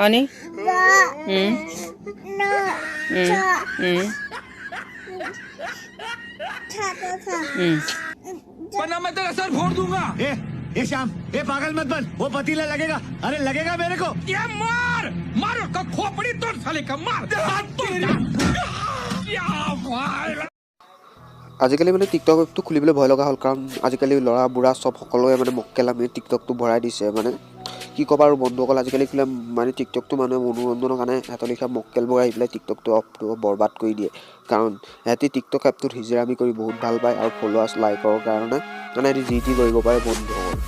Ani? वरना मैं तेरा सर फोड़ दूंगा। ए श्याम, ए पागल मत बन, वो पतीला लगेगा। अरे लगेगा मेरे को। ये मार मार उसका खोपड़ी तोड़ साले का मार हाथ तोड़। আজিকালি মানে টিকটক এপটো খুলিবলৈ ভয় লগা হ'ল কাৰণ আজিকালি ল'ৰা বুঢ়া সব সকলোৱে মানে মক্কেলামী টিকটকটো ভৰাই দিছে মানে কি ক'বা আৰু বন্ধুসকল আজিকালি কিলা মানে টিকটকটো মানুহে মনোৰঞ্জনৰ কাৰণে এতলিখা মক্কেলবোৰ আহি পেলাই টিকটকটো এপটো বৰবাদ কৰি দিয়ে কাৰণ সিহঁতি টিকটক এপটোত হিজৰামি কৰি বহুত ভাল পায় আৰু ফলোৱাৰ্ছ লাইকৰ কাৰণে মানে সিহঁতি যি টি কৰিব পাৰে বন্ধুসকল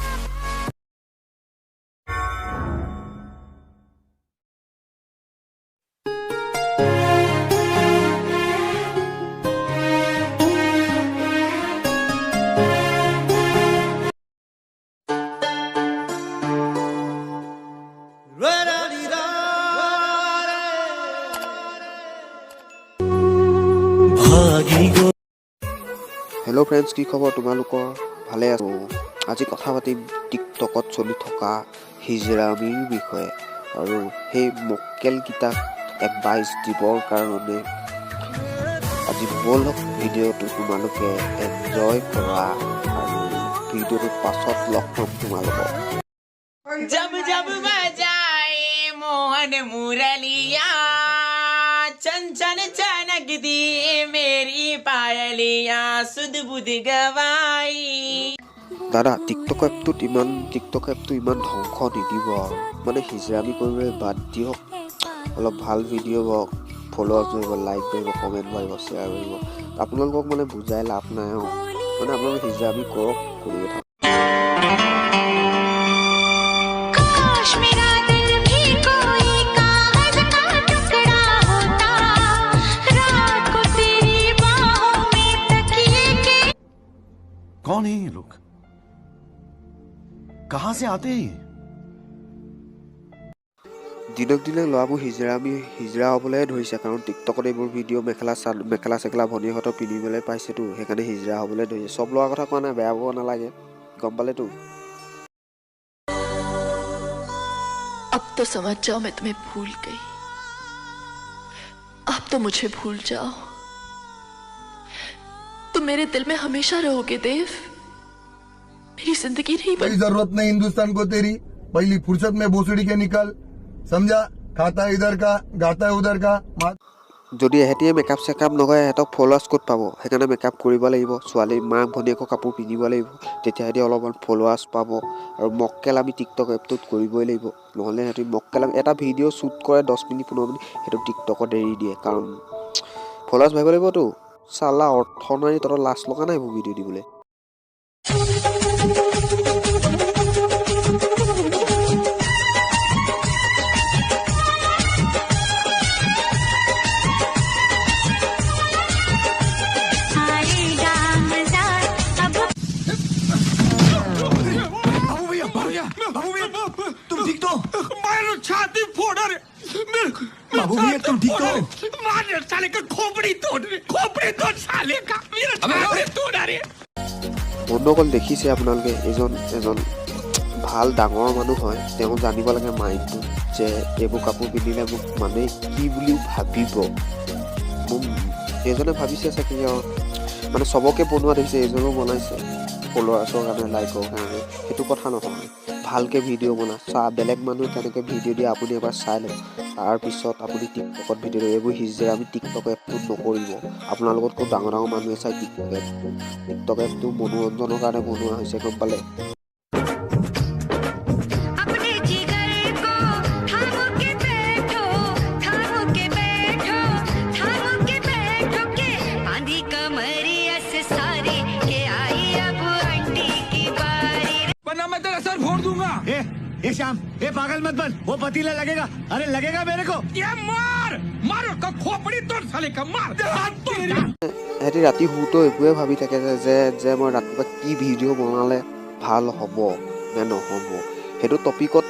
হেল্ল' ফ্ৰেণ্ডছ কি খবৰ তোমালোকৰ ভালে আছো আজি কথা পাতিম টিকটকত চলি থকা হিজৰামিৰ বিষয়ে আৰু সেই মক্কেলকেইটাক এডভাইচ দিবৰ কাৰণে আজি বলক ভিডিঅ'টো তোমালোকে এনজয় কৰা আৰু ভিডিঅ'টো পাছত লগ পাম তোমালোকক जब जब बजाए मोहन मुरलिया चंचन चनक दी मेरी पायलिया सुध बुध गवाई দাদা টিকটক এপটো ইমান ধ্বংস নিদিব আৰু মানে হিজৰামি কৰিবলৈ বাদ দিয়ক অলপ ভাল ভিডিঅ' হওক ফলোৱাৰ্ছ বাঢ়িব লাইক বাঢ়িব কমেণ্ট বাঢ়িব শ্বেয়াৰ বাঢ়িব আপোনালোকক মানে বুজাই লাভ নাই আৰু মানে আপোনালোকে হিজৰামি কৰক কৰি থাকক कौन है ये लोग कहां से आते हैं দিনক দিনে ল'ৰাবোৰ হিজৰা হ'বলৈ ধৰিছে কাৰণ টিকটকত এইবোৰ ভিডিঅ' মেখেলা চেখেলা ভনীহঁতৰ পিন্ধিবলৈ পাইছেতো সেইকাৰণে হিজৰা হ'বলৈ ধৰিছে চব ল'ৰা কথা কোৱা নাই বেয়া পাব নালাগে গম পালেতো अब तो समझ जाओ मैं तुम्हें भूल गई अब तो मुझे भूल जाओ तुम मेरे दिल में हमेशा रहोगे देव मेरी जिंदगी नहीं कोई जरूरत नहीं हिंदुस्तान को तेरी पहली फुर्सत में भोसड़ी के निकल समझा खाता है इधर का गाता है उधर का যদি এহেঁতিয়ে মেকআপ চেকআপ নকৰে এহেঁতক ফলোৱাৰ্ছ ক'ত পাব সেইকাৰণে মেকআপ কৰিব লাগিব ছোৱালী মাক ভনীয়েকৰ কাপোৰ পিন্ধিব লাগিব তেতিয়া সিহঁতি অলপমান ফলোৱাৰ্ছ পাব আৰু মক্কেল আমি টিকটক এপটোত কৰিবই লাগিব নহ'লে সিহঁতি মক্কেল এটা ভিডিঅ' শ্বুট কৰে 10 মিনিট 15 মিনিট সেইটো টিকটকত এৰি দিয়ে কাৰণ ফলোৱাৰ্ছ ভাবিব লাগিবতো চালা অৰ্থ নাই তহঁতৰ লাজ লগা নাই এইবোৰ ভিডিঅ' দিবলৈ तुम ठीक तो मारो छाती फोड़ रे बाबू भैया तुम ठीक तो मार साले का खोपड़ी तोड़ साले का मेरा छाती तोड़ रे বন্ধুসকল দেখিছে আপোনালোকে এজন ভাল ডাঙৰ মানুহ হয় তেওঁ জানিব লাগে মাইণ্ডটো যে এইবোৰ কাপোৰ পিন্ধিলে মোক মানুহে কি বুলি ভাবিব মোক এজনে ভাবিছে চাগে মানে চবকে বনোৱা দেখিছে এজনো বনাইছে ফলোৱাৰ্ছৰ কাৰণে লাইকৰ কাৰণে সেইটো কথা নহয় ভালকৈ ভিডিঅ' বনা বেলেগ মানুহে তেনেকৈ ভিডিঅ' দিয়ে আপুনি এবাৰ চাই লওক তাৰপিছত আপুনি টিকটকত ভিডিঅ' দিব এইবোৰ আমি টিকটক এপটোত নকৰিব আপোনালোকতকৈ ডাঙৰ মানুহে চাই টিকটক এপটো মনোৰঞ্জনৰ কাৰণে বনোৱা হৈছে গম পালে वरना मैं तेरा सर फोड़ दूंगा। ए श्याम, ए पागल मत बन, वो पतीला लगेगा। अरे लगेगा मेरे को। ये मार मार उसका खोपड़ी तोड़ साले का मार हाथ तोड़। সিহঁতি ৰাতি শুওঁতেও এইবোৰে ভাবি থাকে যে মই ৰাতিপুৱা কি ভিডিঅ' বনালে ভাল হ'ব নে নহ'ব সেইটো টপিকত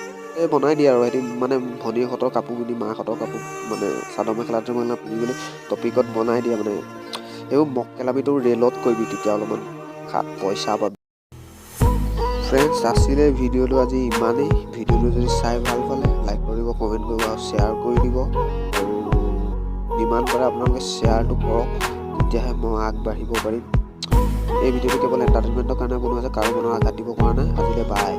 বনাই দিয়ে আৰু সিহঁতি মানে ভনীহঁতৰ কাপোৰ পিন্ধি মাহঁতৰ কাপোৰ মানে চাদৰ মেখেলা পিন্ধিবলৈ টপিকত বনাই দিয়ে মানে এইবোৰ মক্কেলামিটো ৰেলত কৰিবি তেতিয়া অলপমান পইচা পাবি ফ্ৰেণ্ডছ আছিলে ভিডিঅ'টো আজি ইমানেই। ভিডিঅ'টো যদি চাই ভাল পালে লাইক কৰিব, কমেণ্ট কৰিব আৰু শ্বেয়াৰ কৰি দিব। আৰু যিমান পাৰে আপোনালোকে শ্বেয়াৰটো কৰক, তেতিয়াহে মই আগবাঢ়িব পাৰিম। এই ভিডিঅ'টো কেৱল এণ্টাৰটেইনমেণ্টৰ কাৰণে বনোৱা হৈছে, কাৰো মনৰ আঘাত দিব পৰা নাই। আজিলৈ বাই।